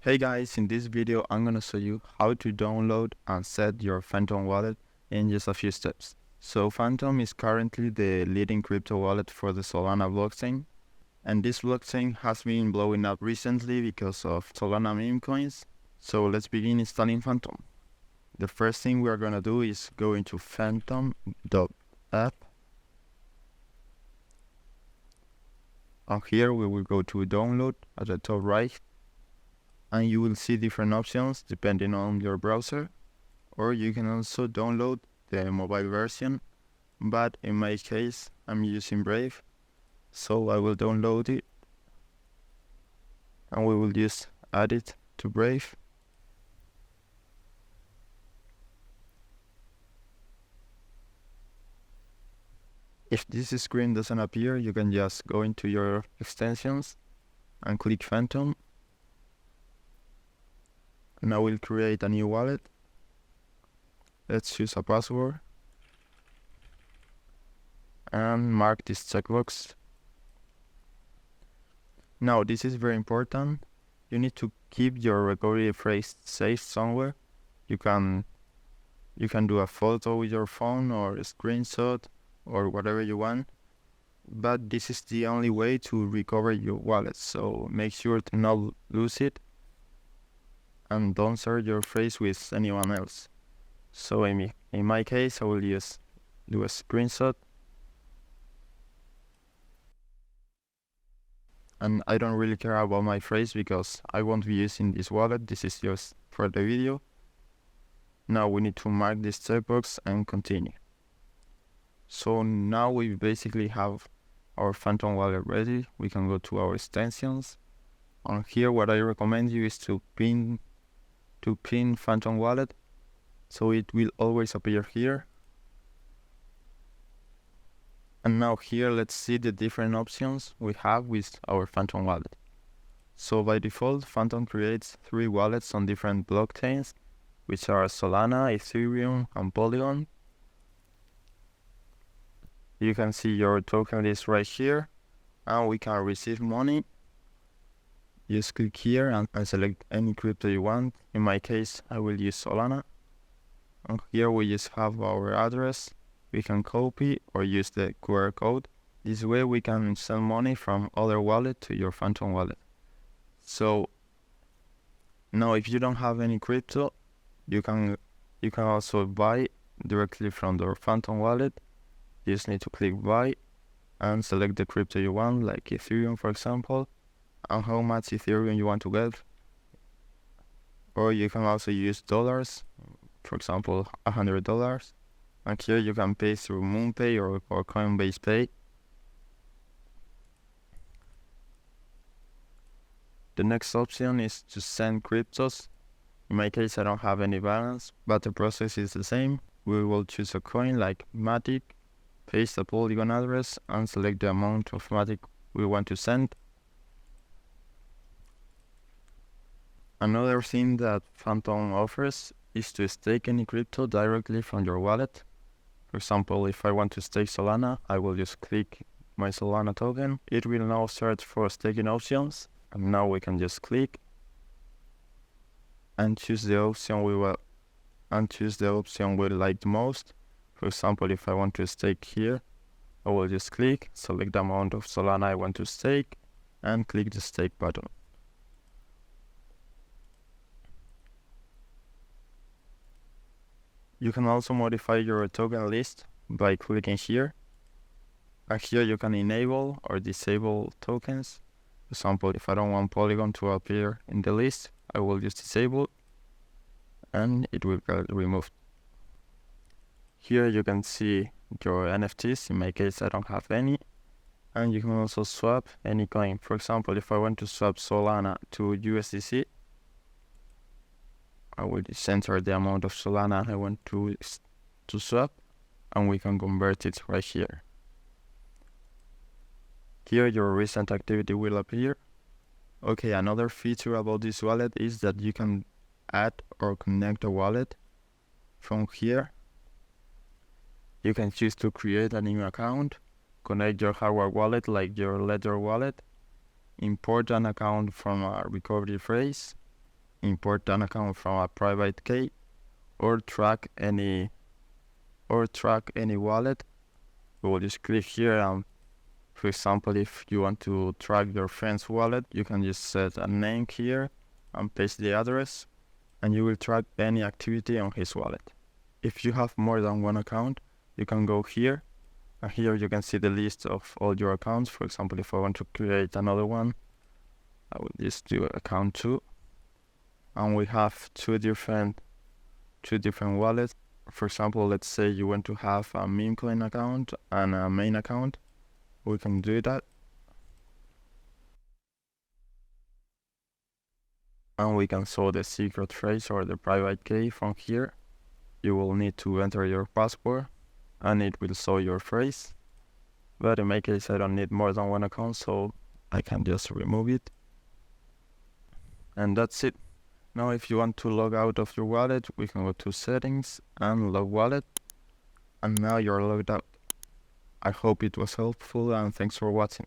Hey guys, in this video I'm gonna show you how to download and set your Phantom wallet in just a few steps. So Phantom is currently the leading crypto wallet for the Solana blockchain, and this blockchain has been blowing up recently because of Solana meme coins. So let's begin installing Phantom. The first thing we are gonna do is go into phantom.app, and here we will go to download at the top right, and you will see different options depending on your browser, or you can also download the mobile version, but in my case I'm using Brave, so I will download it and we will just add it to Brave. If this screen doesn't appear, you can just go into your extensions and click Phantom. Now we'll create a new wallet. Let's choose a password and mark this checkbox. Now this is very important. You need to keep your recovery phrase saved somewhere. You can do a photo with your phone or a screenshot or whatever you want, but this is the only way to recover your wallet, so make sure to not lose it and don't share your phrase with anyone else. So in my case, I will just do a screenshot, and I don't really care about my phrase because I won't be using this wallet. This is just for the video. Now we need to mark this checkbox and continue. So now we basically have our Phantom wallet ready. We can go to our extensions. On here, what I recommend you is to pin Phantom wallet, so it will always appear here. And now here, let's see the different options we have with our Phantom wallet. So by default, Phantom creates 3 wallets on different blockchains, which are Solana, Ethereum, and Polygon. You can see your token list right here, and we can receive money. Just click here and select any crypto you want. In my case, I will use Solana. And here we just have our address. We can copy or use the QR code. This way we can send money from other wallet to your Phantom wallet. So now if you don't have any crypto, you can also buy directly from the Phantom wallet. You just need to click buy and select the crypto you want, like Ethereum for example, and how much Ethereum you want to get. Or you can also use dollars, for example $100, and here you can pay through MoonPay or Coinbase Pay. The next option is to send cryptos. In my case I don't have any balance, but the process is the same. We will choose a coin like Matic, paste the Polygon address and select the amount of Matic we want to send. Another thing that Phantom offers is to stake any crypto directly from your wallet. For example, if I want to stake Solana, I will just click my Solana token. It will now search for staking options, and now we can just click and choose the option we like the most. For example, if I want to stake here, I will just click, select the amount of Solana I want to stake, and click the stake button. You can also modify your token list by clicking here. And here you can enable or disable tokens. For example, if I don't want Polygon to appear in the list, I will just disable and it will get removed. Here you can see your NFTs. In my case, I don't have any. And you can also swap any coin. For example, if I want to swap Solana to USDC, I will just enter the amount of Solana I want to swap, and we can convert it right here. Here your recent activity will appear. Okay, another feature about this wallet is that you can add or connect a wallet from here. You can choose to create a new account, connect your hardware wallet like your Ledger wallet, import an account from a recovery phrase, import an account from a private key or track any wallet. You will just click here, and for example, if you want to track your friend's wallet, you can just set a name here and paste the address, and you will track any activity on his wallet. If you have more than one account, you can go here, and here you can see the list of all your accounts. For example, if I want to create another one, I will just do account 2, and we have two different wallets. For example, let's say you want to have a meme coin account and a main account. We can do that. And we can show the secret phrase or the private key from here. You will need to enter your password and it will show your phrase. But in my case, I don't need more than one account, so I can just remove it. And that's it. Now if you want to log out of your wallet, we can go to settings and log wallet. And now you're logged out. I hope it was helpful, and thanks for watching.